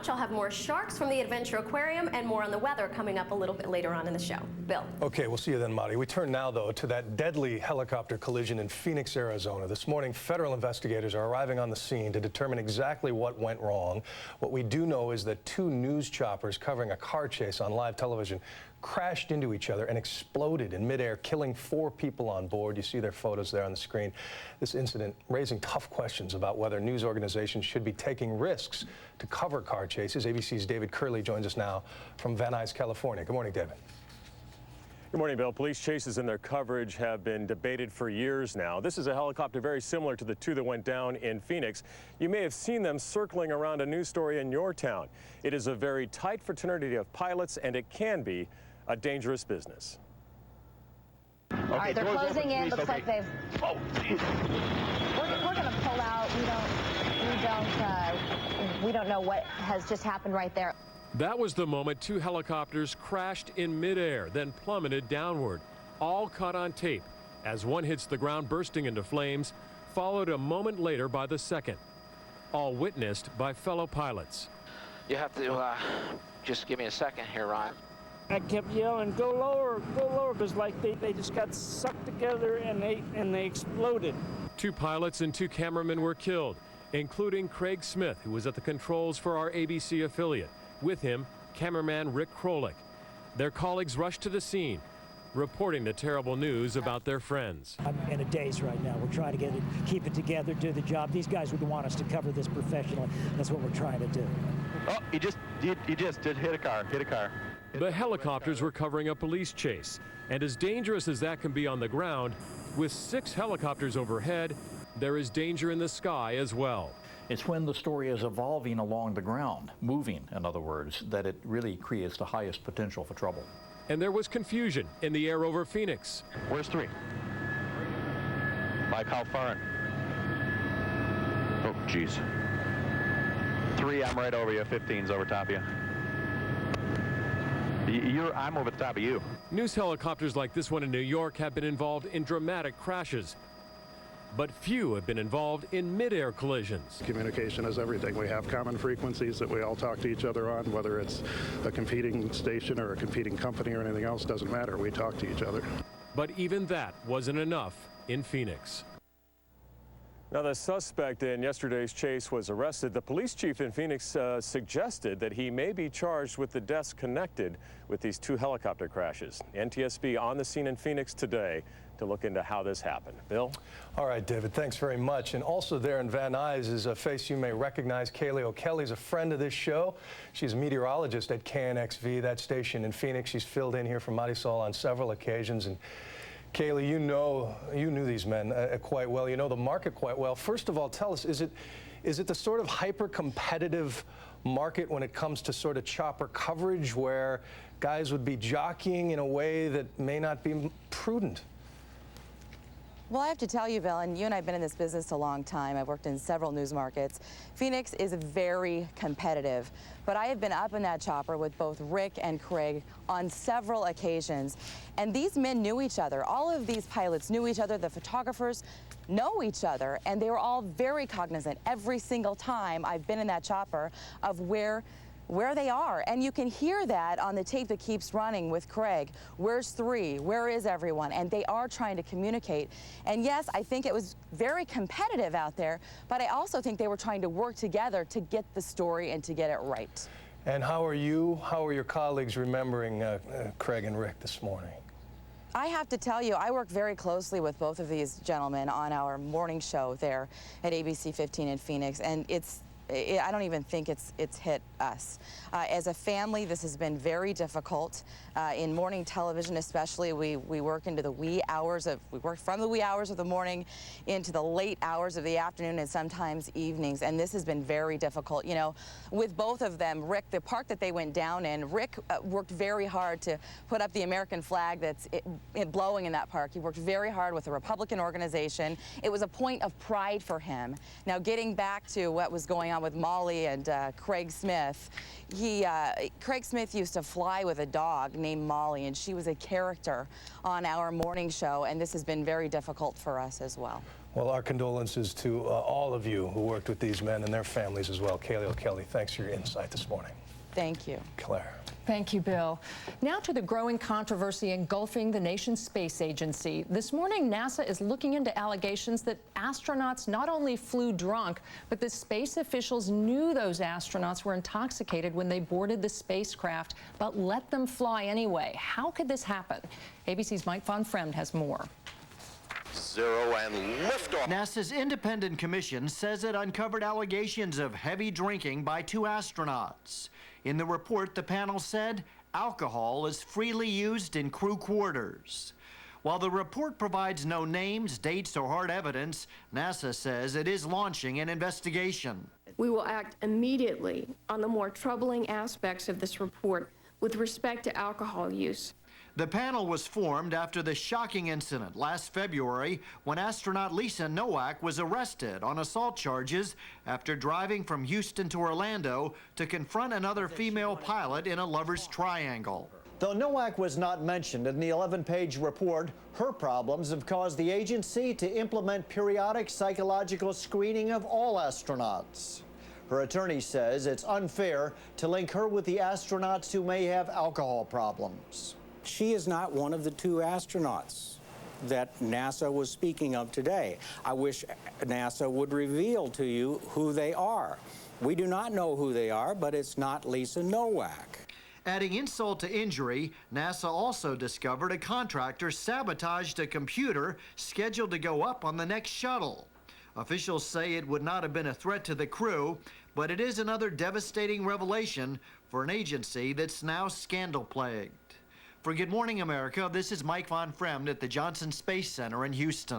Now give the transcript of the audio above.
I'll have more sharks from the Adventure Aquarium and more on the weather coming up a little bit later on in the show. Bill. Okay, we'll see you then, Marty. We turn now, though, to that deadly helicopter collision in Phoenix, Arizona. This morning, federal investigators are arriving on the scene to determine exactly what went wrong. What we do know is that two news choppers covering a car chase on live television crashed into each other and exploded in midair, killing 4 people on board. You see their photos there on the screen. This incident raising tough questions about whether news organizations should be taking risks to cover car chases. ABC's David Kaley joins us now from Van Nuys, California. Good morning, David. Good morning, Bill. Police chases and their coverage have been debated for years now. This is a helicopter very similar to the 2 that went down in Phoenix. You may have seen them circling around a news story in your town. It is a very tight fraternity of pilots, and it can be a dangerous business. Okay, all right, they're closing in. Looks like they've. Oh, geez. We're going to pull out. We don't know what has just happened right there. That was the moment 2 helicopters crashed in midair, then plummeted downward, all caught on tape as one hits the ground, bursting into flames, followed a moment later by the second, all witnessed by fellow pilots. You have to just give me a second here, Ron. I kept yelling, go lower, because like they just got sucked together and they exploded. 2 pilots and 2 cameramen were killed, including Craig Smith, who was at the controls for our ABC affiliate. With him, cameraman Rick Krolak. Their colleagues rushed to the scene, reporting the terrible news about their friends. I'm in a daze right now. We're trying to keep it together, do the job. These guys would want us to cover this professionally. That's what we're trying to do. Oh, you just did hit a car. The helicopters were covering a police chase, and as dangerous as that can be on the ground, with 6 helicopters overhead, there is danger in the sky as well. It's when the story is evolving along the ground, moving, in other words, that it really creates the highest potential for trouble. And there was confusion in the air over Phoenix. Where's 3? Like how far? Oh, geez. 3, I'm right over you. 15's over top of you. I'm over the top of you. News helicopters like this one in New York have been involved in dramatic crashes, but few have been involved in mid-air collisions. Communication is everything. We have common frequencies that we all talk to each other on, whether it's a competing station or a competing company or anything else, doesn't matter. We talk to each other. But even that wasn't enough in Phoenix. Now, the suspect in yesterday's chase was arrested. The police chief in Phoenix suggested that he may be charged with the deaths connected with these 2 helicopter crashes. NTSB on the scene in Phoenix today to look into how this happened. Bill? All right, David, thanks very much. And also there in Van Nuys is a face you may recognize. Kaley O'Kelley is a friend of this show. She's a meteorologist at KNXV, that station in Phoenix. She's filled in here for Marisol on several occasions. And Kaley, you knew these men quite well. You know the market quite well. First of all, tell us, is it the sort of hyper-competitive market when it comes to sort of chopper coverage where guys would be jockeying in a way that may not be prudent? Well, I have to tell you, Bill, and you and I have been in this business a long time. I've worked in several news markets. Phoenix is very competitive, but I have been up in that chopper with both Rick and Craig on several occasions, and these men knew each other. All of these pilots knew each other. The photographers know each other, and they were all very cognizant every single time I've been in that chopper of where they are. And you can hear that on the tape that keeps running with Craig. Where's 3? Where is everyone? And they are trying to communicate. And yes, I think it was very competitive out there, but I also think they were trying to work together to get the story and to get it right. And how are your colleagues remembering Craig and Rick this morning? I have to tell you, I work very closely with both of these gentlemen on our morning show there at ABC 15 in Phoenix, and I don't even think it's hit us. As a family, this has been very difficult. In morning television especially, we work into the we work from the wee hours of the morning into the late hours of the afternoon and sometimes evenings, and this has been very difficult. You know, with both of them, Rick, the park that they went down in, Rick worked very hard to put up the American flag that's blowing in that park. He worked very hard with a Republican organization. It was a point of pride for him. Now, getting back to what was going on with Molly and Craig Smith, Craig Smith used to fly with a dog named Molly, and she was a character on our morning show, and this has been very difficult for us as well. Well, our condolences to all of you who worked with these men and their families as well. Kaley O'Kelley, thanks for your insight this morning. Thank you. Claire. Thank you, Bill. Now to the growing controversy engulfing the nation's space agency. This morning, NASA is looking into allegations that astronauts not only flew drunk, but that space officials knew those astronauts were intoxicated when they boarded the spacecraft, but let them fly anyway. How could this happen? ABC's Mike Von Fremd has more. 0 and liftoff. NASA's independent commission says it uncovered allegations of heavy drinking by 2 astronauts. In the report, the panel said alcohol is freely used in crew quarters. While the report provides no names, dates, or hard evidence, NASA says it is launching an investigation. We will act immediately on the more troubling aspects of this report with respect to alcohol use. The panel was formed after the shocking incident last February when astronaut Lisa Nowak was arrested on assault charges after driving from Houston to Orlando to confront another female pilot in a lover's triangle. Though Nowak was not mentioned in the 11-page report, her problems have caused the agency to implement periodic psychological screening of all astronauts. Her attorney says it's unfair to link her with the astronauts who may have alcohol problems. She is not one of the 2 astronauts that NASA was speaking of today. I wish NASA would reveal to you who they are. We do not know who they are, but it's not Lisa Nowak. Adding insult to injury, NASA also discovered a contractor sabotaged a computer scheduled to go up on the next shuttle. Officials say it would not have been a threat to the crew, but it is another devastating revelation for an agency that's now scandal-plagued. For Good Morning America, this is Mike Von Fremd at the Johnson Space Center in Houston.